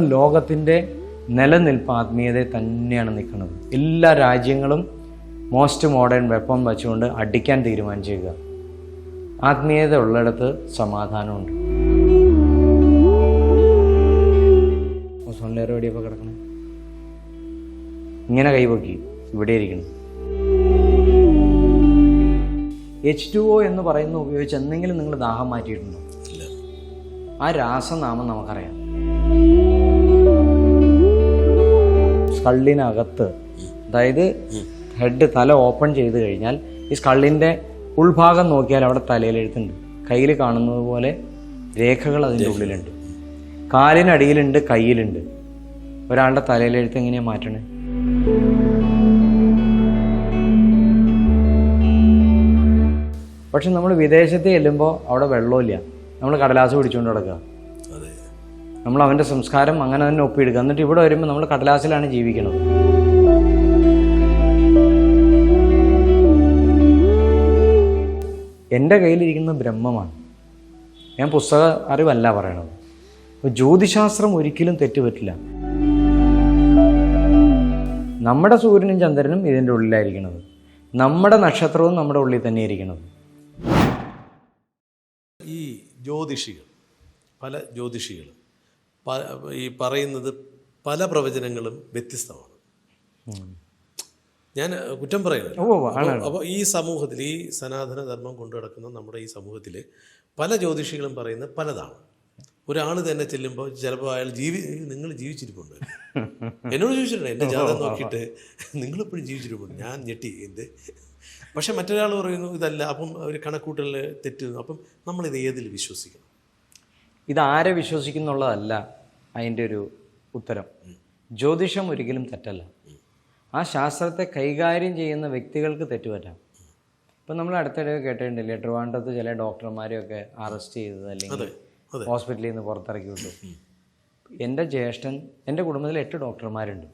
ലോകത്തിൻ്റെ നിലനിൽപ്പ് ആത്മീയതയെ തന്നെയാണ് നിൽക്കുന്നത്. എല്ലാ രാജ്യങ്ങളും മോസ്റ്റ് മോഡേൺ വെപ്പൺ വെച്ചുകൊണ്ട് അടിക്കാൻ തീരുമാനിച്ചേക്കുക. ആത്മീയത ഉള്ളിടത്ത് സമാധാനമുണ്ട്. ഓസോൺ ലെയർ എവിടെയപ്പോൾ കിടക്കണം? ഇങ്ങനെ കൈപൊക്കി ഇവിടെ ഇരിക്കണം. H2O എന്ന് പറയുന്ന ഉപയോഗിച്ച് എന്തെങ്കിലും നിങ്ങൾ ദാഹം മാറ്റിയിട്ടുണ്ടോ? ആ രാസനാമം നമുക്കറിയാം. സ്കള്ളിനകത്ത്, അതായത് ഹെഡ് തല ഓപ്പൺ ചെയ്ത് കഴിഞ്ഞാൽ ഈ സ്കള്ളിൻ്റെ ഉൾഭാഗം നോക്കിയാൽ അവിടെ തലയിലെഴുത്തുണ്ട്. കയ്യിൽ കാണുന്നത് പോലെ രേഖകൾ അതിൻ്റെ ഉള്ളിലുണ്ട്. കാലിനടിയിലുണ്ട്, കയ്യിലുണ്ട്. ഒരാളുടെ തലയിലെഴുത്ത് എങ്ങനെയാണ് മാറ്റണേ? പക്ഷെ നമ്മൾ വിദേശത്ത് ചെല്ലുമ്പോൾ അവിടെ വെള്ളമില്ല. നമ്മൾ കടലാസ് പിടിച്ചുകൊണ്ട് കിടക്കുക. നമ്മൾ അവൻ്റെ സംസ്കാരം അങ്ങനെ തന്നെ ഒപ്പിയെടുക്കുക. എന്നിട്ട് ഇവിടെ വരുമ്പോൾ നമ്മൾ കടലാസിലാണ് ജീവിക്കുന്നത്. എൻ്റെ കയ്യിലിരിക്കുന്ന ബ്രഹ്മമാണ്. ഞാൻ പുസ്തക അറിവല്ല പറയണത്. അപ്പോൾ ജ്യോതിശാസ്ത്രം ഒരിക്കലും തെറ്റുപറ്റില്ല. നമ്മുടെ സൂര്യനും ചന്ദ്രനും ഇതിൻ്റെ ഉള്ളിലായിരിക്കുന്നത്. നമ്മുടെ നക്ഷത്രവും നമ്മുടെ ഉള്ളിൽ തന്നെ ഇരിക്കുന്നത്. ഈ ജ്യോതിഷികൾ, പല ജ്യോതിഷികൾ ഈ പറയുന്നത് പല പ്രവചനങ്ങളും വ്യത്യസ്തമാണ്. ഞാൻ കുറ്റം പറയുന്നത്. അപ്പോൾ ഈ സമൂഹത്തിൽ, ഈ സനാതന ധർമ്മം കൊണ്ടു നടക്കുന്ന നമ്മുടെ ഈ സമൂഹത്തിൽ പല ജ്യോതിഷികളും പറയുന്നത് പലതാണ്. ഒരാൾ തന്നെ ചെല്ലുമ്പോൾ ചിലപ്പോൾ അയാൾ നിങ്ങൾ ജീവിച്ചിരിപ്പുണ്ട്. എന്നോട് ചോദിച്ചിട്ടുണ്ട്, എൻ്റെ ജാതകം നോക്കിയിട്ട് നിങ്ങളിപ്പോഴും ജീവിച്ചിരിപ്പുണ്ട്. ഞാൻ ഞെട്ടി. പക്ഷെ മറ്റൊരാൾ പറയുന്നു ഇതല്ല, അപ്പം ഒരു കണക്കൂട്ടൽ തെറ്റുന്നു. അപ്പം നമ്മളിത് ഏതിൽ വിശ്വസിക്കണം? ഇതാരെ വിശ്വസിക്കുന്നുള്ളതല്ല അതിൻ്റെ ഒരു ഉത്തരം. ജ്യോതിഷം ഒരിക്കലും തെറ്റല്ല. ആ ശാസ്ത്രത്തെ കൈകാര്യം ചെയ്യുന്ന വ്യക്തികൾക്ക് തെറ്റുപറ്റാം. ഇപ്പം നമ്മൾ അടുത്തിടെ കേട്ടിട്ടുണ്ടില്ലേ, ട്രിവാൻഡ്രത്ത് ചില ഡോക്ടർമാരെയൊക്കെ അറസ്റ്റ് ചെയ്തത്, അല്ലെങ്കിൽ ഹോസ്പിറ്റലിൽ നിന്ന് പുറത്തിറക്കി വിട്ടു. എൻ്റെ കുടുംബത്തിൽ 8 ഡോക്ടർമാരുണ്ട്.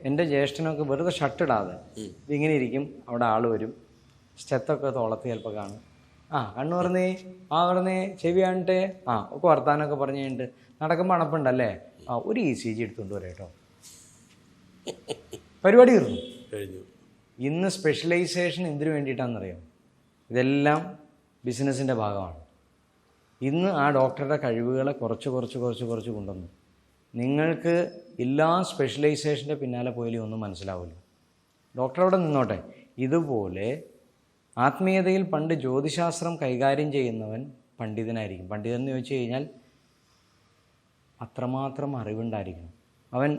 എൻ്റെ ജ്യേഷ്ഠനൊക്കെ വെറുതെ ഷർട്ടിടാതെ ഇതിങ്ങനെ ഇരിക്കും. അവിടെ ആൾ വരും, സ്റ്റെത്തൊക്കെ തോളത്ത് ചിലപ്പോൾ കാണും. കണ്ണു പറഞ്ഞേ, പറഞ്ഞേ, ചെവി കാണട്ടെ, ഒക്കെ വർത്താനമൊക്കെ പറഞ്ഞു കഴിഞ്ഞിട്ട് നടക്കുമ്പോൾ അണപ്പുണ്ടല്ലേ, ഒരു ECG എടുത്തുകൊണ്ട് വരാം കേട്ടോ. പരിപാടി കഴിഞ്ഞു. ഇന്ന് സ്പെഷ്യലൈസേഷൻ എന്തിനു വേണ്ടിയിട്ടാണെന്നറിയാം? ഇതെല്ലാം ബിസിനസ്സിൻ്റെ ഭാഗമാണ്. ഇന്ന് ആ ഡോക്ടറുടെ കഴിവുകളെ കുറച്ച് കൊണ്ടുവന്നു. നിങ്ങൾക്ക് എല്ലാ സ്പെഷ്യലൈസേഷൻ്റെ പിന്നാലെ പോയാലും ഒന്നും മനസ്സിലാവില്ല. ഡോക്ടർ അവിടെ നിന്നോട്ടെ. ഇതുപോലെ ആത്മീയതയിൽ പണ്ട് ജ്യോതിശാസ്ത്രം കൈകാര്യം ചെയ്യുന്നവൻ പണ്ഡിതനായിരിക്കും. പണ്ഡിതൻ എന്ന് ചോദിച്ചു കഴിഞ്ഞാൽ അത്രമാത്രം അറിവുണ്ടായിരിക്കണം. അവൻ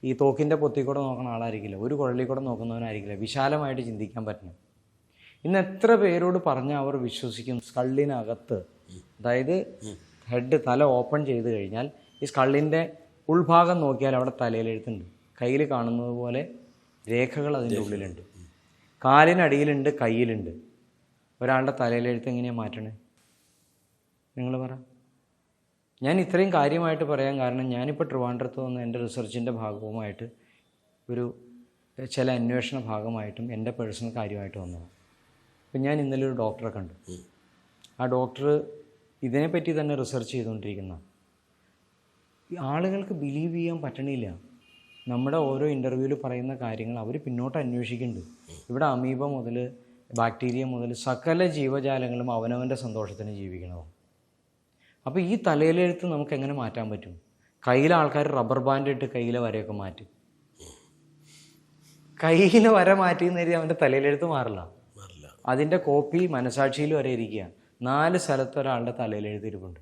ഈ തോക്കിൻ്റെ പൊത്തിക്കൂടെ നോക്കുന്ന ആളായിരിക്കില്ല, ഒരു കുഴലിൽ കൂടെ നോക്കുന്നവനായിരിക്കില്ല. വിശാലമായിട്ട് ചിന്തിക്കാൻ പറ്റണം. ഇന്ന് എത്ര പേരോട് പറഞ്ഞാൽ അവർ വിശ്വസിക്കും? സ്കള്ളിനകത്ത്, അതായത് ഹെഡ് തല ഓപ്പൺ ചെയ്ത് കഴിഞ്ഞാൽ ഈ സ്കള്ളിൻ്റെ ഉൾഭാഗം നോക്കിയാൽ അവിടെ തലയിലെഴുത്തുണ്ട്. കയ്യിൽ കാണുന്നത് പോലെ രേഖകൾ അതിൻ്റെ ഉള്ളിലുണ്ട്. കാലിനടിയിലുണ്ട്, കയ്യിലുണ്ട്. ഒരാളുടെ തലയിലെഴുത്ത് എങ്ങനെയാണ് മാറ്റണേ? നിങ്ങൾ പറ. ഞാൻ ഇത്രയും കാര്യമായിട്ട് പറയാൻ കാരണം, ഞാനിപ്പോൾ ട്രിവാൻഡ്രത്ത് വന്ന് എൻ്റെ റിസർച്ചിൻ്റെ ഭാഗവുമായിട്ട് ചില അന്വേഷണ ഭാഗമായിട്ടും എൻ്റെ പേഴ്സണൽ കാര്യമായിട്ട് വന്നതാണ്. അപ്പം ഞാൻ ഇന്നലെ ഒരു ഡോക്ടറെ കണ്ടു. ആ ഡോക്ടർ ഇതിനെപ്പറ്റി തന്നെ റിസർച്ച് ചെയ്തുകൊണ്ടിരിക്കുന്ന. ഈ ആളുകൾക്ക് ബിലീവ് ചെയ്യാൻ പറ്റണില്ല. നമ്മുടെ ഓരോ ഇൻ്റർവ്യൂവിൽ പറയുന്ന കാര്യങ്ങൾ അവർ പിന്നോട്ട് അന്വേഷിക്കുന്നുണ്ട്. ഇവിടെ അമീബ മുതൽ ബാക്ടീരിയ മുതൽ സകല ജീവജാലങ്ങളും അവനവൻ്റെ സന്തോഷത്തിന് ജീവിക്കണതാണ്. അപ്പോൾ ഈ തലയിലെഴുത്ത് നമുക്ക് എങ്ങനെ മാറ്റാൻ പറ്റും? കയ്യിലെ ആൾക്കാർ റബ്ബർ ബാൻഡ് ഇട്ട് കയ്യിലെ വരയൊക്കെ മാറ്റും. കയ്യിലെ വര മാറ്റിയെന്ന് കരുതി അവൻ്റെ തലയിലെഴുത്ത് മാറില്ല. അതിൻ്റെ കോപ്പി മനസാക്ഷിയിൽ വരെ ഇരിക്കുക. 4 സ്ഥലത്ത് ഒരാളുടെ തലയിലെഴുതിരിപ്പുണ്ട്.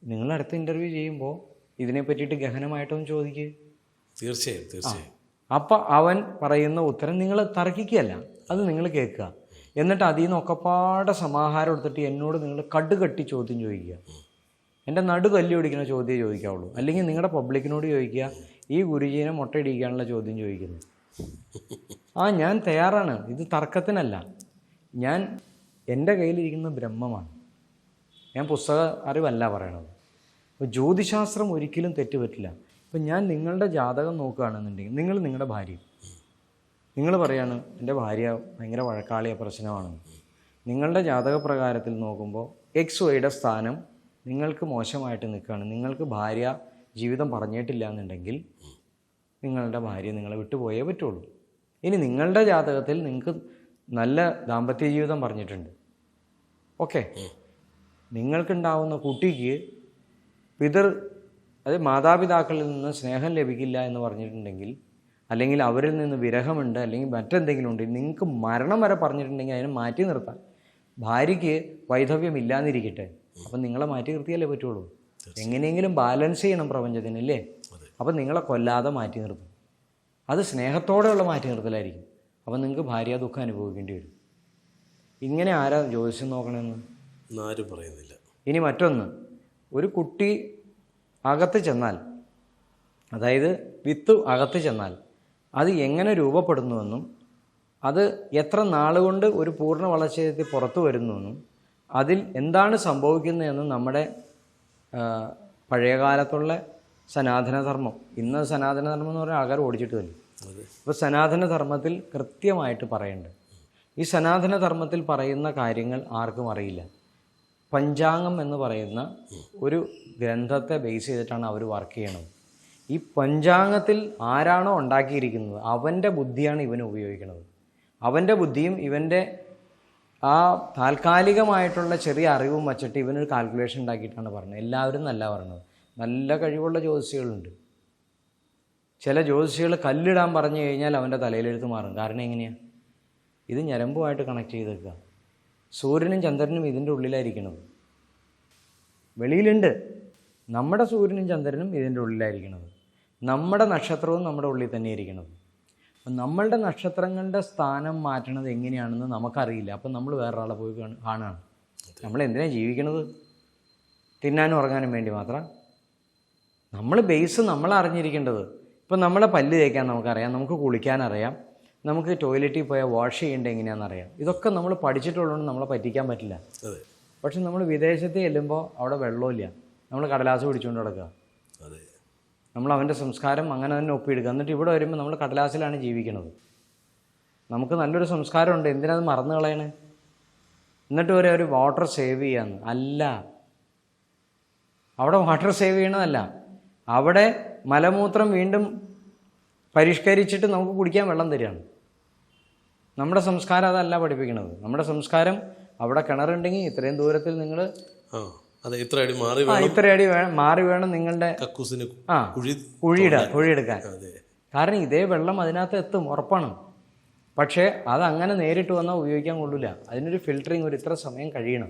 നിങ്ങൾ അടുത്ത ഇൻ്റർവ്യൂ ചെയ്യുമ്പോൾ ഇതിനെ പറ്റിയിട്ട് ഗഹനമായിട്ടൊന്ന് ചോദിക്കുക. തീർച്ചയായും. അപ്പം അവൻ പറയുന്ന ഉത്തരം നിങ്ങൾ തർക്കിക്കുകയല്ല, അത് നിങ്ങൾ കേൾക്കുക. എന്നിട്ട് അതിൽ നിന്ന് ഒക്കെപ്പാടെ സമാഹാരം എടുത്തിട്ട് എന്നോട് നിങ്ങൾ കടുകട്ടി ചോദ്യം ചോദിക്കുക. എൻ്റെ നടു കല്ലി ഓടിക്കുന്ന ചോദ്യം ചോദിക്കാവുള്ളൂ. അല്ലെങ്കിൽ നിങ്ങളുടെ പബ്ലിക്കിനോട് ചോദിക്കുക, ഈ ഗുരുജീനെ മുട്ടയിടിക്കാനുള്ള ചോദ്യം ചോദിക്കുന്നു. ഞാൻ തയ്യാറാണ്. ഇത് തർക്കത്തിനല്ല. എൻ്റെ കയ്യിലിരിക്കുന്ന ബ്രഹ്മമാണ്. ഞാൻ പുസ്തക അറിവല്ല പറയണത്. അപ്പോൾ ജ്യോതിശാസ്ത്രം ഒരിക്കലും തെറ്റുപറ്റില്ല. ഇപ്പം ഞാൻ നിങ്ങളുടെ ജാതകം നോക്കുകയാണെന്നുണ്ടെങ്കിൽ, നിങ്ങളുടെ ഭാര്യ, നിങ്ങൾ പറയാണ് എൻ്റെ ഭാര്യ ഭയങ്കര വഴക്കാളിയ പ്രശ്നമാണെന്ന്. നിങ്ങളുടെ ജാതകപ്രകാരത്തിൽ നോക്കുമ്പോൾ XYയുടെ സ്ഥാനം നിങ്ങൾക്ക് മോശമായിട്ട് നിൽക്കുകയാണ്, നിങ്ങൾക്ക് ഭാര്യ ജീവിതം പറഞ്ഞിട്ടില്ല എന്നുണ്ടെങ്കിൽ നിങ്ങളുടെ ഭാര്യ നിങ്ങളെ വിട്ടുപോയേ പറ്റുള്ളൂ. ഇനി നിങ്ങളുടെ ജാതകത്തിൽ നിങ്ങൾക്ക് നല്ല ദാമ്പത്യ ജീവിതം പറഞ്ഞിട്ടുണ്ട്, ഓക്കെ, നിങ്ങൾക്കുണ്ടാവുന്ന കുട്ടിക്ക് മാതാപിതാക്കളിൽ നിന്ന് സ്നേഹം ലഭിക്കില്ല എന്ന് പറഞ്ഞിട്ടുണ്ടെങ്കിൽ, അല്ലെങ്കിൽ അവരിൽ നിന്ന് വിരഹമുണ്ട്, അല്ലെങ്കിൽ മറ്റെന്തെങ്കിലും ഉണ്ട്, നിങ്ങൾക്ക് മരണം വരെ പറഞ്ഞിട്ടുണ്ടെങ്കിൽ അതിനെ മാറ്റി നിർത്താൻ ഭാര്യയ്ക്ക് വൈധവ്യമില്ലാന്നിരിക്കട്ടെ, അപ്പം നിങ്ങളെ മാറ്റി നിർത്തിയാലേ പറ്റുള്ളൂ. എങ്ങനെയെങ്കിലും ബാലൻസ് ചെയ്യണം പ്രപഞ്ചത്തിനല്ലേ. അപ്പം നിങ്ങളെ കൊല്ലാതെ മാറ്റി നിർത്തും. അത് സ്നേഹത്തോടെയുള്ള മാറ്റി നിർത്തലായിരിക്കും. അപ്പം നിങ്ങൾക്ക് ഭാര്യ ദുഃഖം അനുഭവിക്കേണ്ടി വരും. ഇങ്ങനെ ആരാ ജ്യോതിഷം നോക്കണമെന്ന് ആരും പറയുന്നില്ല. ഇനി മറ്റൊന്ന്, ഒരു കുട്ടി അകത്ത് ചെന്നാൽ, അതായത് വിത്ത് അകത്ത് ചെന്നാൽ അത് എങ്ങനെ രൂപപ്പെടുന്നുവെന്നും അത് എത്ര നാളുകൊണ്ട് ഒരു പൂർണ്ണ വളർച്ചയെത്തി പുറത്തു വരുന്നുവെന്നും അതിൽ എന്താണ് സംഭവിക്കുന്നതെന്നും നമ്മുടെ പഴയകാലത്തുള്ള സനാതനധർമ്മം, ഇന്ന് സനാതനധർമ്മം എന്ന് പറഞ്ഞാൽ ആൾക്കാർ ഓടിച്ചിട്ട് വരും. അപ്പോൾ സനാതനധർമ്മത്തിൽ കൃത്യമായിട്ട് പറയുന്നുണ്ട്. ഈ സനാതനധർമ്മത്തിൽ പറയുന്ന കാര്യങ്ങൾ ആർക്കും അറിയില്ല. പഞ്ചാംഗം എന്ന് പറയുന്ന ഒരു ഗ്രന്ഥത്തെ ബേസ് ചെയ്തിട്ടാണ് അവർ വർക്ക് ചെയ്യണത്. ഈ പഞ്ചാംഗത്തിൽ ആരാണോ ഉണ്ടാക്കിയിരിക്കുന്നത് അവൻ്റെ ബുദ്ധിയാണ് ഇവൻ ഉപയോഗിക്കുന്നത്. അവൻ്റെ ബുദ്ധിയും ഇവൻ്റെ ആ താൽക്കാലികമായിട്ടുള്ള ചെറിയ അറിവും വച്ചിട്ട് ഇവനൊരു കാൽക്കുലേഷൻ ഉണ്ടാക്കിയിട്ടാണ് പറഞ്ഞത്. എല്ലാവരും നല്ല പറഞ്ഞത്. നല്ല കഴിവുള്ള ജ്യോതിഷികളുണ്ട്. ചില ജ്യോതിഷികൾ കല്ലിടാൻ പറഞ്ഞു കഴിഞ്ഞാൽ അവൻ്റെ തലയിലെഴുത്ത് മാറും. കാരണം എങ്ങനെയാണ്? ഇത് ഞരമ്പുമായിട്ട് കണക്ട് ചെയ്ത് വെക്കുക. സൂര്യനും ചന്ദ്രനും ഇതിൻ്റെ ഉള്ളിലായിരിക്കണത്. വെളിയിലുണ്ട്. നമ്മുടെ സൂര്യനും ചന്ദ്രനും ഇതിൻ്റെ ഉള്ളിലായിരിക്കണത്. നമ്മുടെ നക്ഷത്രവും നമ്മുടെ ഉള്ളിൽ തന്നെ ഇരിക്കണത്. അപ്പം നമ്മളുടെ നക്ഷത്രങ്ങളുടെ സ്ഥാനം മാറ്റണത് എങ്ങനെയാണെന്ന് നമുക്കറിയില്ല. അപ്പം നമ്മൾ വേറൊരാളെ പോയി കാണുകയാണ്. നമ്മളെന്തിനാണ് ജീവിക്കണത്? തിന്നാനും ഉറങ്ങാനും വേണ്ടി മാത്രം. നമ്മൾ ബേസ് നമ്മൾ അറിഞ്ഞിരിക്കേണ്ടത്. ഇപ്പം നമ്മളെ പല്ല് തേക്കാൻ നമുക്കറിയാം, നമുക്ക് കുളിക്കാനറിയാം, നമുക്ക് ടോയ്ലറ്റിൽ പോയാൽ വാഷ് ചെയ്യേണ്ടത് എങ്ങനെയാണെന്നറിയാം. ഇതൊക്കെ നമ്മൾ പഠിച്ചിട്ടുള്ളതുകൊണ്ട് നമ്മളെ പറ്റിക്കാൻ പറ്റില്ല. പക്ഷെ നമ്മൾ വിദേശത്ത് ചെല്ലുമ്പോൾ അവിടെ വെള്ളമില്ല, നമ്മൾ കടലാസ് പിടിച്ചുകൊണ്ട് കിടക്കുക. നമ്മൾ അവൻ്റെ സംസ്കാരം അങ്ങനെ തന്നെ ഒപ്പിയെടുക്കുക. എന്നിട്ട് ഇവിടെ വരുമ്പോൾ നമ്മൾ കടലാസിലാണ് ജീവിക്കുന്നത്. നമുക്ക് നല്ലൊരു സംസ്കാരമുണ്ട്, എന്തിനത് മറന്നു കളയണേ? എന്നിട്ട് ഒരു വാട്ടർ സേവ് ചെയ്യാന്ന് അല്ല. അവിടെ വാട്ടർ സേവ് ചെയ്യണതല്ല, അവിടെ മലമൂത്രം വീണ്ടും പരിഷ്കരിച്ചിട്ട് നമുക്ക് കുടിക്കാൻ വെള്ളം തരികയാണ്. നമ്മുടെ സംസ്കാരം അതല്ല പഠിപ്പിക്കുന്നത്. നമ്മുടെ സംസ്കാരം അവിടെ കിണറുണ്ടെങ്കിൽ ഇത്രയും ദൂരത്തിൽ നിങ്ങൾ ഇത്ര അടി മാറി വേണം നിങ്ങളുടെ കുഴിയെടുക്കാൻ. കാരണം ഇതേ വെള്ളം അതിനകത്ത് എത്തും, ഉറപ്പാണ്. പക്ഷേ അതങ്ങനെ നേരിട്ട് വന്നാൽ ഉപയോഗിക്കാൻ കൊള്ളില്ല. അതിനൊരു ഫിൽറ്ററിങ് ഒരു ഇത്ര സമയം കഴിയണം.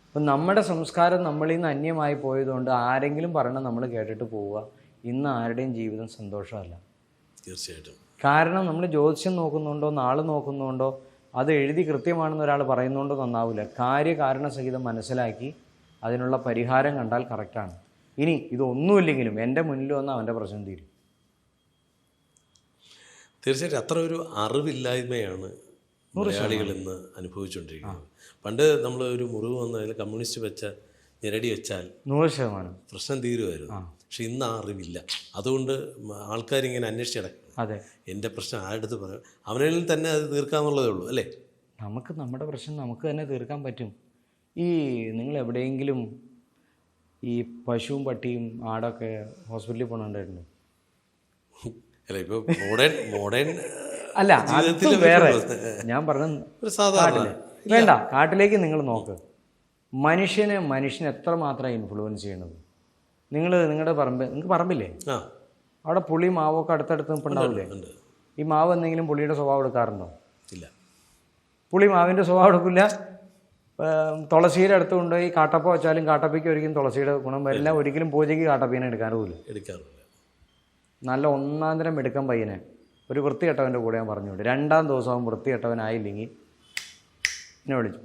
അപ്പം നമ്മുടെ സംസ്കാരം നമ്മളിൽ നിന്ന് അന്യമായി പോയതുകൊണ്ട് ആരെങ്കിലും പറയണം നമ്മൾ കേട്ടിട്ട് പോവുക. ഇന്ന് ആരുടെയും ജീവിതം സന്തോഷമല്ല. തീർച്ചയായിട്ടും. കാരണം നമ്മൾ ജ്യോതിഷം നോക്കുന്നുണ്ടോ, നാൾ നോക്കുന്നുണ്ടോ, അത് എഴുതി കൃത്യമാണെന്ന് ഒരാൾ പറയുന്നുണ്ടോ നന്നാവില്ല. കാര്യകാരണസഹിതം മനസ്സിലാക്കി അതിനുള്ള പരിഹാരം കണ്ടാൽ കറക്റ്റാണ്. ഇനി ഇതൊന്നുമില്ലെങ്കിലും എൻ്റെ മുന്നിൽ വന്ന് അവൻ്റെ പ്രശ്നം തീരും. തീർച്ചയായിട്ടും അത്ര ഒരു അറിവില്ലായ്മയാണ് മലയാളികൾ ഇന്ന് അനുഭവിച്ചുകൊണ്ടിരിക്കുന്നത്. പണ്ട് നമ്മൾ ഒരു മുറിവ് വന്നതിൽ കമ്മ്യൂണിസ്റ്റ് വെച്ച ഞെരടി വെച്ചാൽ 100% പ്രശ്നം തീരുമായിരുന്നു. പക്ഷെ ഇന്ന് ആ അറിവില്ല. അതുകൊണ്ട് ആൾക്കാരിങ്ങനെ അന്വേഷിച്ചടക്കും. അതെ, എൻ്റെ പ്രശ്നം ആരെടുത്ത് പറയാം, അവനിൽ തന്നെ അത് തീർക്കാമെന്നുള്ളതേ ഉള്ളൂ അല്ലേ? നമുക്ക് നമ്മുടെ പ്രശ്നം നമുക്ക് തന്നെ തീർക്കാൻ പറ്റും. ഈ നിങ്ങൾ എവിടെയെങ്കിലും ഈ പശുവും പട്ടിയും ആടൊക്കെ ഹോസ്പിറ്റലിൽ പോകണുണ്ടായിരുന്നു? അല്ല, ഇപ്പോൾ മോഡേൺ അല്ല, അത് വേറെ. ഞാൻ പറഞ്ഞ സാധാരണ വേണ്ട, കാട്ടിലേക്ക് നിങ്ങൾ നോക്ക്. മനുഷ്യനെ എത്രമാത്രം ഇൻഫ്ലുവൻസ് ചെയ്യണത്. നിങ്ങളുടെ നിങ്ങൾക്ക് പറമ്പില്ലേ, അവിടെ പുളി മാവൊക്കെ അടുത്തടുത്ത് നിൽപ്പുണ്ടാവില്ലേ? ഈ മാവ് എന്തെങ്കിലും പുളിയുടെ സ്വഭാവം എടുക്കാറുണ്ടോ? ഇല്ല. പുളി മാവിൻ്റെ സ്വഭാവം എടുക്കില്ല. തുളസിയുടെ അടുത്ത് കൊണ്ടുപോയി കാട്ടപ്പ വെച്ചാലും കാട്ടപ്പയ്ക്ക് ഒരിക്കലും തുളസിയുടെ ഗുണം വരില്ല. ഒരിക്കലും പൂജയ്ക്ക് കാട്ടപ്പീനെ എടുക്കാറുമില്ല. നല്ല ഒന്നാന്തരം എടുക്കാൻ പയ്യനെ ഒരു വൃത്തികെട്ടവൻ്റെ കൂടെ ഞാൻ പറഞ്ഞു വിട്ടു. 2-ാം ദിവസം അവൻ വൃത്തികെട്ടവനായില്ലെങ്കിൽ എന്നെ വിളിച്ചു.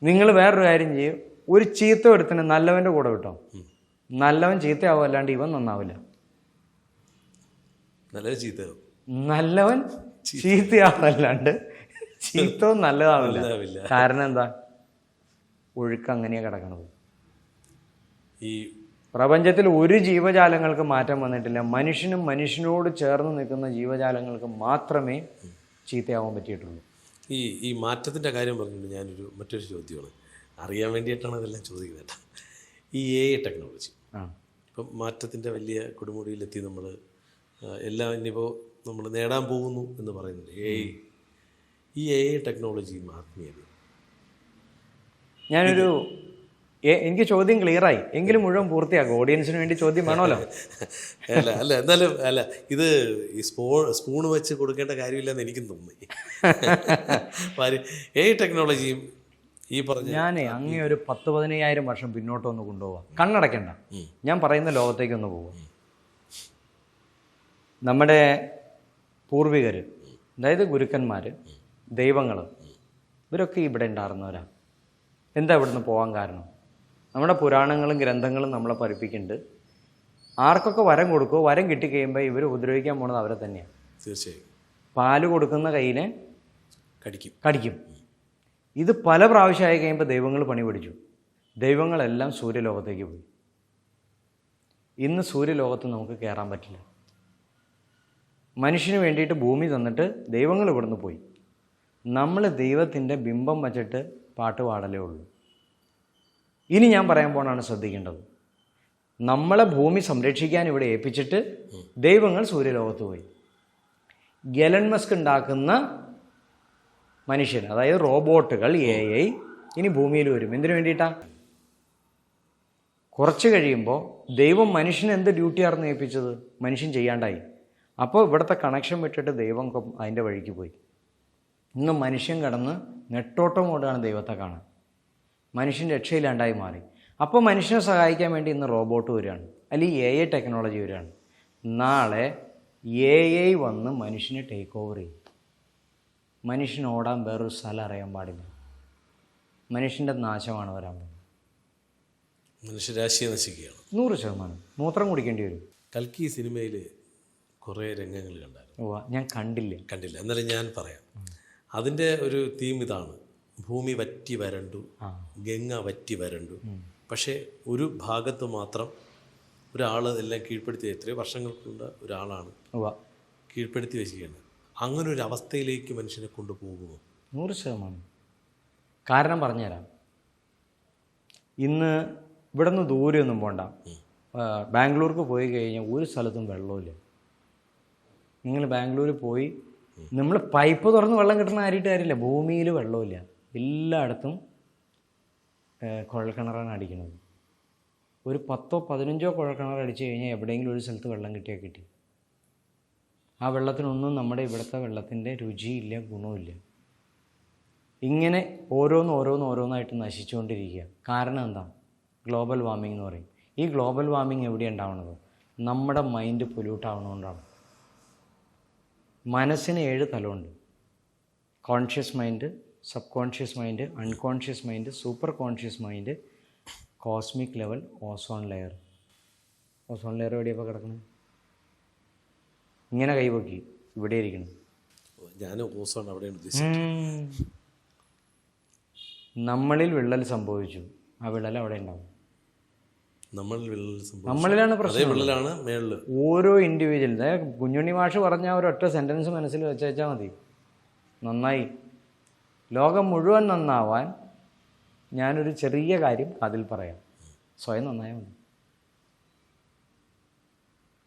നിങ്ങൾ വേറൊരു കാര്യം ചെയ്യും, ഒരു ചീത്ത എടുത്തിന് നല്ലവൻ്റെ കൂടെ വിട്ടോ. നല്ലവൻ ചീത്തയാവും, അല്ലാണ്ട് ഇവൻ നന്നാവില്ല. നല്ലവൻ ചീത്തയാവല്ലാണ്ട് ചീത്തവും നല്ലതാവില്ല. കാരണം എന്താ? ഒഴുക്ക് അങ്ങനെയാണ് കിടക്കണത്. ഈ പ്രപഞ്ചത്തിൽ ഒരു ജീവജാലങ്ങൾക്ക് മാറ്റം വന്നിട്ടില്ല. മനുഷ്യനും മനുഷ്യനോട് ചേർന്ന് നിൽക്കുന്ന ജീവജാലങ്ങൾക്ക് മാത്രമേ ചീത്തയാവാൻ പറ്റിയിട്ടുള്ളൂ. ഈ മാറ്റത്തിൻ്റെ കാര്യം പറഞ്ഞിട്ട് മറ്റൊരു ചോദ്യമാണ്. അറിയാൻ വേണ്ടിയിട്ടാണ് ഇതെല്ലാം ചോദിക്കുന്നത് കേട്ടോ. ഈ AI ടെക്നോളജി ഇപ്പം മാറ്റത്തിൻ്റെ വലിയ കൊടുമുടിയിലെത്തി നമ്മൾ എല്ലാം ഇനിയിപ്പോൾ നമ്മൾ നേടാൻ പോകുന്നു എന്ന് പറയുന്നുണ്ട്. ഈ AI ടെക്നോളജിയും ആത്മീയതയും. എനിക്ക് ചോദ്യം ക്ലിയറായി, എങ്കിലും മുഴുവൻ പൂർത്തിയാക്കും. ഓഡിയൻസിന് വേണ്ടി ചോദ്യം വേണമല്ലോ. അല്ല എന്നാലും ഇത് ഈ സ്പൂണ് വെച്ച് കൊടുക്കേണ്ട കാര്യമില്ലെന്ന് എനിക്കും തോന്നി. AI ടെക്നോളജിയും ഈ പറഞ്ഞ അങ്ങേ ഒരു 10-15,000 വർഷം പിന്നോട്ട് ഒന്ന് കൊണ്ടുപോകാം. കണ്ണടയ്ക്കണ്ട, ഞാൻ പറയുന്ന ലോകത്തേക്കൊന്ന് പോവാം. നമ്മുടെ പൂർവികർ, അതായത് ഗുരുക്കന്മാർ, ദൈവങ്ങൾ, ഇവരൊക്കെ ഇവിടെ ഉണ്ടായിരുന്നവരാണ്. എന്താ ഇവിടുന്ന് പോകാൻ കാരണം? നമ്മുടെ പുരാണങ്ങളും ഗ്രന്ഥങ്ങളും നമ്മളെ പഠിപ്പിക്കുന്നുണ്ട്, ആർക്കൊക്കെ വരം കൊടുക്കുമോ വരം കിട്ടിക്കഴിയുമ്പോൾ ഇവർ ഉപദ്രവിക്കാൻ പോണത് അവരെ തന്നെയാണ്. തീർച്ചയായും. പാല് കൊടുക്കുന്ന കയ്യിനെ കടിക്കും. ഇത് പല പ്രാവശ്യമായി കഴിയുമ്പോൾ ദൈവങ്ങൾ പണി പിടിച്ചു. ദൈവങ്ങളെല്ലാം സൂര്യലോകത്തേക്ക് പോയി. ഇന്ന് സൂര്യലോകത്ത് നമുക്ക് കയറാൻ പറ്റില്ല. മനുഷ്യന് വേണ്ടിയിട്ട് ഭൂമി തന്നിട്ട് ദൈവങ്ങൾ ഇവിടുന്ന് പോയി. നമ്മൾ ദൈവത്തിൻ്റെ ബിംബം വച്ചിട്ട് പാട്ട് പാടലേ ഉള്ളൂ. ഇനി ഞാൻ പറയാൻ പോണാണ് ശ്രദ്ധിക്കേണ്ടത്. നമ്മളെ ഭൂമി സംരക്ഷിക്കാൻ ഇവിടെ ഏൽപ്പിച്ചിട്ട് ദൈവങ്ങൾ സൂര്യലോകത്ത് പോയി. എലൺ മസ്ക് ഉണ്ടാക്കുന്ന മനുഷ്യൻ, അതായത് റോബോട്ടുകൾ, AI ഇനി ഭൂമിയിൽ വരും. എന്തിനു വേണ്ടിയിട്ടാണ്? കുറച്ച് കഴിയുമ്പോൾ ദൈവം മനുഷ്യന് എന്ത് ഡ്യൂട്ടിയായിരുന്നു ഏൽപ്പിച്ചത് മനുഷ്യൻ ചെയ്യാണ്ടായി. അപ്പോൾ ഇവിടുത്തെ കണക്ഷൻ വിട്ടിട്ട് ദൈവം അതിൻ്റെ വഴിക്ക് പോയി. ഇന്ന് മനുഷ്യൻ കടന്ന് നെട്ടോട്ടം കൊണ്ടാണ് ദൈവത്തെ കാണാൻ. മനുഷ്യൻ രക്ഷയില്ലാണ്ടായി മാറി. അപ്പോൾ മനുഷ്യനെ സഹായിക്കാൻ വേണ്ടി ഇന്ന് റോബോട്ട് വരികയാണ്, അല്ലെങ്കിൽ AI ടെക്നോളജി വരികയാണ്. നാളെ AI വന്ന് മനുഷ്യനെ ടേക്ക് ഓവർ ചെയ്യും. മനുഷ്യൻ ഓടാൻ വേറൊരു സ്ഥലം അറിയാൻ പാടില്ല. മനുഷ്യൻ്റെ നാശമാണ് വരാൻ പോകുന്നത്. മനുഷ്യരാശിയെ നശിക്കുകയാണ് 100%. മൂത്രം കുടിക്കേണ്ടി വരും. കൽക്കി സിനിമയിൽ കുറേ രംഗങ്ങൾ കണ്ടായിരുന്നു. ഞാൻ കണ്ടില്ല. എന്നാലും ഞാൻ പറയാം. അതിൻ്റെ ഒരു തീം ഇതാണ്: ഭൂമി വറ്റി വരണ്ടു, ഗംഗ വറ്റി വരണ്ടു. പക്ഷേ ഒരു ഭാഗത്ത് മാത്രം ഒരാൾ എല്ലാം കീഴ്പ്പെടുത്തി, എത്രയോ വർഷങ്ങൾക്കുള്ള ഒരാളാണ് കീഴ്പ്പെടുത്തി വെച്ചിരിക്കുന്നത്. അങ്ങനെ ഒരു അവസ്ഥയിലേക്ക് മനുഷ്യനെ കൊണ്ടുപോകുമോ? 100%. കാരണം പറഞ്ഞുതരാം. ഇന്ന് ഇവിടെ നിന്ന് ദൂരെയൊന്നും പോകണ്ട. ബാംഗ്ലൂർക്ക് പോയി കഴിഞ്ഞാൽ ഒരു സ്ഥലത്തും വെള്ളമില്ല. നിങ്ങൾ ബാംഗ്ലൂരിൽ പോയി, നമ്മൾ പൈപ്പ് തുറന്ന് വെള്ളം കിട്ടുന്ന കാര്യമില്ല. ഭൂമിയിൽ വെള്ളമില്ല. എല്ലായിടത്തും കുഴൽക്കിണറാണ് അടിക്കുന്നത്. ഒരു 10-15 കുഴൽക്കിണർ അടിച്ചു കഴിഞ്ഞാൽ എവിടെയെങ്കിലും ഒരു സ്ഥലത്ത് വെള്ളം കിട്ടിയാൽ കിട്ടി. ആ വെള്ളത്തിനൊന്നും നമ്മുടെ ഇവിടുത്തെ വെള്ളത്തിൻ്റെ രുചിയില്ല, ഗുണമില്ല. ഇങ്ങനെ ഓരോന്നായിട്ട് നശിച്ചുകൊണ്ടിരിക്കുക. കാരണം എന്താ? ഗ്ലോബൽ വാർമിംഗ് എന്ന് പറയും. ഈ ഗ്ലോബൽ വാർമിംഗ് എവിടെയാണ് ഉണ്ടാവുന്നത്? നമ്മുടെ മൈൻഡ് പൊല്യൂട്ട് ആവുന്നതുകൊണ്ടാണ്. മനസ്സിന് 7 തലമുണ്ട്. Conscious mind, subconscious mind, unconscious mind, super conscious mind, cosmic level, ozone layer. Ozone layer എവിടെയപ്പോൾ കിടക്കുന്നത്? ഇങ്ങനെ കൈവക്കി ഇവിടെ ഇരിക്കണം. ഞാൻ ഓസോൺ അവിടെയാണ് ഉദ്ദേശിച്ചത്. നമ്മളിൽ വിള്ളൽ സംഭവിച്ചു, ആ വിള്ളൽ അവിടെ ഉണ്ടാവും. നമ്മളിലാണ് പ്രശ്നം. ഓരോ ഇൻഡിവിജ്വൽ, കുഞ്ഞുണ്ണി മാഷ് പറഞ്ഞ ഒരൊറ്റ സെൻറ്റൻസ് മനസ്സിൽ വെച്ചാൽ മതി, നന്നായി. ലോകം മുഴുവൻ നന്നാവാൻ ഞാനൊരു ചെറിയ കാര്യം അതിൽ പറയാം. സ്വയം നന്നായാൽ മതി.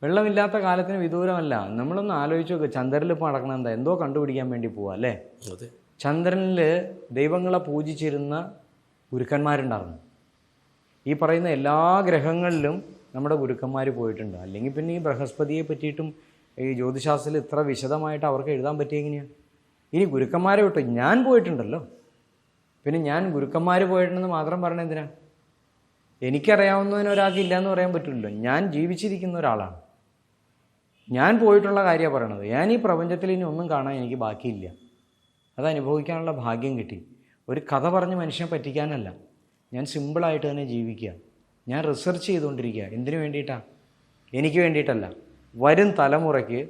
വെള്ളമില്ലാത്ത കാലത്തിന് വിദൂരമല്ല. നമ്മളൊന്ന് ആലോചിച്ച് നോക്കുക. ചന്ദ്രനിൽ ഇപ്പോൾ നടക്കണം എന്താ? എന്തോ കണ്ടുപിടിക്കാൻ വേണ്ടി പോവാ അല്ലേ? ചന്ദ്രനിൽ ദൈവങ്ങളെ പൂജിച്ചിരുന്ന ഗുരുക്കന്മാരുണ്ടായിരുന്നു. ഈ പറയുന്ന എല്ലാ ഗ്രഹങ്ങളിലും നമ്മുടെ ഗുരുക്കന്മാർ പോയിട്ടുണ്ട്. അല്ലെങ്കിൽ പിന്നെ ഈ ബൃഹസ്പതിയെ പറ്റിയിട്ടും ഈ ജ്യോതിശാസ്ത്രത്തിൽ ഇത്ര വിശദമായിട്ട് അവർക്ക് എഴുതാൻ പറ്റിയെങ്ങനെയാണ്? ഇനി ഗുരുക്കന്മാരെ വിട്ടു, ഞാൻ പോയിട്ടുണ്ടല്ലോ. പിന്നെ ഞാൻ ഗുരുക്കന്മാർ പോയിട്ടുണ്ടെന്ന് മാത്രം പറയണത് എന്തിനാ? എനിക്കറിയാവുന്നതിന് ഒരാൾക്ക് ഇല്ലയെന്ന് പറയാൻ പറ്റില്ലല്ലോ. ഞാൻ ജീവിച്ചിരിക്കുന്ന ഒരാളാണ്. ഞാൻ പോയിട്ടുള്ള കാര്യമാണ് പറയണത്. ഞാൻ ഈ പ്രപഞ്ചത്തിൽ ഇനി ഒന്നും കാണാൻ എനിക്ക് ബാക്കിയില്ല. അത് അനുഭവിക്കാനുള്ള ഭാഗ്യം കിട്ടി. ഒരു കഥ പറഞ്ഞ് മനുഷ്യനെ പറ്റിക്കാനല്ല, ഞാൻ സിമ്പിളായിട്ട് തന്നെ ജീവിക്കുക. ഞാൻ റിസർച്ച് ചെയ്തുകൊണ്ടിരിക്കുക. എന്തിനു വേണ്ടിയിട്ടാണ്? എനിക്ക് വേണ്ടിയിട്ടല്ല, വരും തലമുറയ്ക്ക്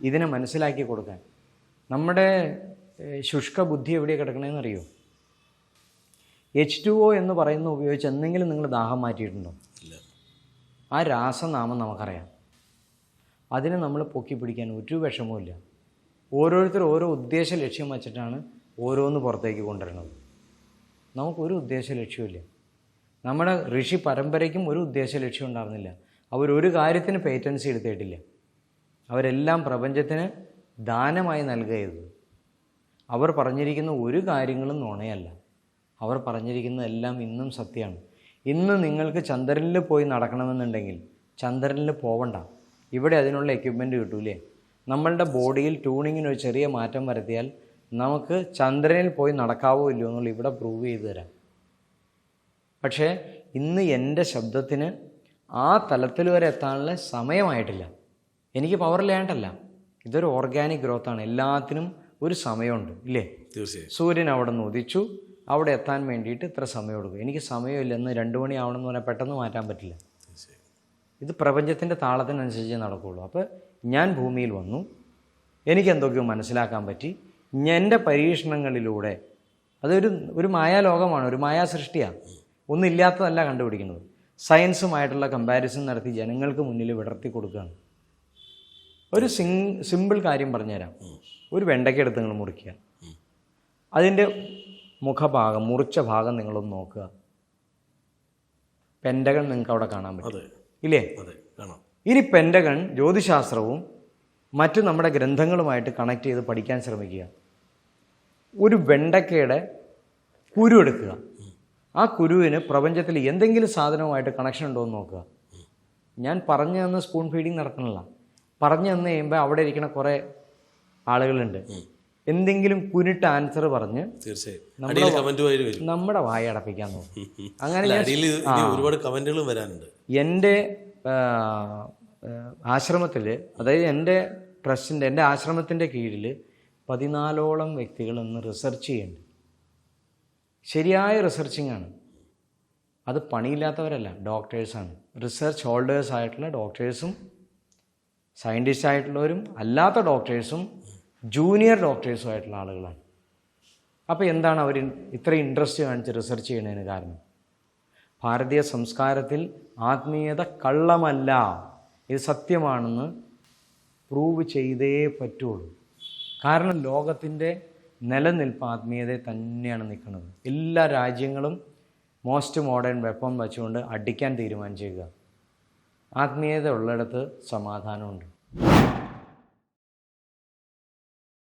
ഇതിനെ മനസ്സിലാക്കി കൊടുക്കാൻ. നമ്മുടെ ശുഷ്ക ബുദ്ധി എവിടെയാണ് കിടക്കണമെന്ന് അറിയോ? H2O എന്ന് പറയുന്ന ഉപയോഗിച്ച് എന്തെങ്കിലും നിങ്ങൾ ദാഹം മാറ്റിയിട്ടുണ്ടോ? ആ രാസനാമം നമുക്കറിയാം. അതിനെ നമ്മൾ പൊക്കി പിടിക്കാൻ ഒരു വിഷമവുമില്ല. ഓരോരുത്തർ ഓരോ ഉദ്ദേശ ലക്ഷ്യം വച്ചിട്ടാണ് ഓരോന്ന് പുറത്തേക്ക് കൊണ്ടുവരുന്നത്. നമുക്കൊരു ഉദ്ദേശ ലക്ഷ്യമില്ല. നമ്മുടെ ഋഷി പരമ്പരയ്ക്കും ഒരു ഉദ്ദേശ ലക്ഷ്യം ഉണ്ടായിരുന്നില്ല. അവരൊരു കാര്യത്തിന് പേറ്റൻസി എടുത്തിട്ടില്ല. അവരെല്ലാം പ്രപഞ്ചത്തിന് ദാനമായി നൽകുക ചെയ്തത്. അവർ പറഞ്ഞിരിക്കുന്ന ഒരു കാര്യങ്ങളും നുണയല്ല. അവർ പറഞ്ഞിരിക്കുന്നതെല്ലാം ഇന്നും സത്യമാണ്. ഇന്ന് നിങ്ങൾക്ക് ചന്ദ്രനിൽ പോയി നടക്കണമെന്നുണ്ടെങ്കിൽ ചന്ദ്രനിൽ പോവണ്ട, ഇവിടെ അതിനുള്ള എക്യുപ്മെൻറ്റ് കിട്ടൂലേ. നമ്മളുടെ ബോഡിയിൽ ട്യൂണിങ്ങിന് ഒരു ചെറിയ മാറ്റം വരുത്തിയാൽ നമുക്ക് ചന്ദ്രനിൽ പോയി നടക്കാവോ ഇല്ലയോ എന്നുള്ള ഇവിടെ പ്രൂവ് ചെയ്തു തരാം. പക്ഷേ ഇന്ന് എൻ്റെ ശബ്ദത്തിന് ആ തലത്തിൽ വരെ എത്താനുള്ള സമയമായിട്ടില്ല. എനിക്ക് പവറില്ലാണ്ടല്ല, ഇതൊരു ഓർഗാനിക് ഗ്രോത്താണ്. എല്ലാത്തിനും ഒരു സമയമുണ്ട് ഇല്ലേ? തീർച്ചയായും. സൂര്യൻ അവിടെ നിന്ന് ഉദിച്ചു, അവിടെ എത്താൻ വേണ്ടിയിട്ട് ഇത്ര സമയം എടുക്കും. എനിക്ക് സമയമില്ലെന്ന് 2 മണി ആവണമെന്ന് പറഞ്ഞാൽ പെട്ടെന്ന് മാറ്റാൻ പറ്റില്ല. ഇത് പ്രപഞ്ചത്തിൻ്റെ താളത്തിനനുസരിച്ച് നടക്കുകയുള്ളൂ. അപ്പോൾ ഞാൻ ഭൂമിയിൽ വന്നു, എനിക്കെന്തൊക്കെയോ മനസ്സിലാക്കാൻ പറ്റി. എൻ്റെ പരീക്ഷണങ്ങളിലൂടെ, അതൊരു മായാലോകമാണ്, ഒരു മായാ സൃഷ്ടിയാണ്. ഒന്നില്ലാത്തതല്ല കണ്ടുപിടിക്കുന്നത്. സയൻസുമായിട്ടുള്ള കമ്പാരിസൺ നടത്തി ജനങ്ങൾക്ക് മുന്നിൽ വിടർത്തി കൊടുക്കുകയാണ്. ഒരു സിമ്പിൾ കാര്യം പറഞ്ഞുതരാം. ഒരു വെണ്ടയ്ക്ക എടുത്ത് നിങ്ങൾ മുറിക്കുക, അതിൻ്റെ മുഖഭാഗം, മുറിച്ച ഭാഗം നിങ്ങളൊന്ന് നോക്കുക. പെൻഡഗൺ നിങ്ങൾക്ക് അവിടെ കാണാൻ പറ്റും ഇല്ലേ? ഇനി പെൻഡഗൺ ജ്യോതിശാസ്ത്രവും മറ്റു നമ്മുടെ ഗ്രന്ഥങ്ങളുമായിട്ട് കണക്ട് ചെയ്ത് പഠിക്കാൻ ശ്രമിക്കുക. ഒരു വെണ്ടയ്ക്കയുടെ കുരു എടുക്കുക, ആ കുരുവിന് പ്രപഞ്ചത്തിൽ എന്തെങ്കിലും സാധനവുമായിട്ട് കണക്ഷൻ ഉണ്ടോ എന്ന് നോക്കുക. ഞാൻ പറഞ്ഞു തന്ന സ്പൂൺ ഫീഡിങ് നടക്കണില്ല. പറഞ്ഞു തന്നു കഴിയുമ്പോൾ അവിടെ ഇരിക്കുന്ന കുറേ ആളുകളുണ്ട്, എന്തെങ്കിലും കുനിട്ട് ആൻസർ പറഞ്ഞ് നമ്മുടെ വായ അടപ്പിക്കാൻ നോക്കും. അങ്ങനെ ഒരുപാട് കമന്റുകളും വരാനുണ്ട്. എൻ്റെ ആശ്രമത്തിൽ, അതായത് എൻ്റെ ട്രസ്റ്റിൻ്റെ, എൻ്റെ ആശ്രമത്തിൻ്റെ കീഴിൽ 14ഓളം വ്യക്തികൾ ഇന്ന് റിസർച്ച് ചെയ്യുന്നുണ്ട്. ശരിയായ റിസർച്ചിങ് ആണ്. അത് പണിയില്ലാത്തവരല്ല, ഡോക്ടേഴ്സാണ്. റിസർച്ച് ഹോൾഡേഴ്സ് ആയിട്ടുള്ള ഡോക്ടേഴ്സും സയൻറ്റിസ്റ്റ് ആയിട്ടുള്ളവരും അല്ലാത്ത ഡോക്ടേഴ്സും ജൂനിയർ ഡോക്ടേഴ്സും ആയിട്ടുള്ള ആളുകളാണ്. അപ്പോൾ എന്താണ് അവർ ഇത്ര ഇൻട്രസ്റ്റ് കാണിച്ച് റിസർച്ച് ചെയ്യുന്നതിന് കാരണം? ഭാരതീയ സംസ്കാരത്തിൽ ആത്മീയത കള്ളമല്ല, ഇത് സത്യമാണെന്ന് പ്രൂവ് ചെയ്തേ പറ്റുള്ളൂ. കാരണം ലോകത്തിൻ്റെ നിലനിൽപ്പ് ആത്മീയതയെ തന്നെയാണ് നിൽക്കുന്നത്. എല്ലാ രാജ്യങ്ങളും മോസ്റ്റ് മോഡേൺ വെപ്പൺ വെച്ചുകൊണ്ട് അടിക്കാൻ തീരുമാനിച്ചേക്കുക. ആത്മീയത ഉള്ളിടത്ത് സമാധാനമുണ്ട്.